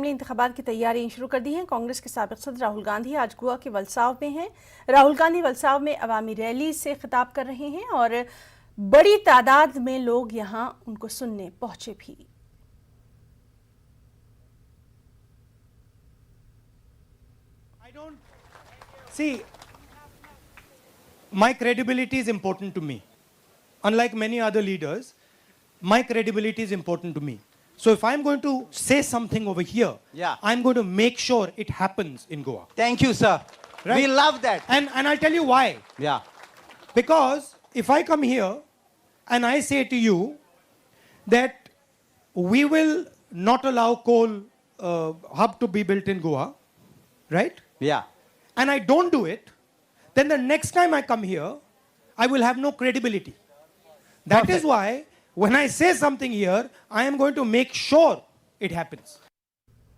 इंतखाबात की तैयारियां शुरू कर दी हैं। कांग्रेस के साबिक सदर राहुल गांधी आज गोवा के वलसाव में हैं। राहुल गांधी वलसाव में अवामी रैली से खिताब कर रहे हैं और बड़ी तादाद में लोग यहां उनको सुनने पहुंचे भी। I don't see, my credibility is important to me. Unlike many other leaders, my credibility is important to me. So if I'm going to say something over here, I'm going to make sure it happens in Goa. Thank you, sir. Right? We love that. And I'll tell you why. Yeah. Because if I come here and I say to you that we will not allow coal hub to be built in Goa, right? Yeah. And I don't do it, then the next time I come here, I will have no credibility. That is why when I say something here, I am going to make sure it happens.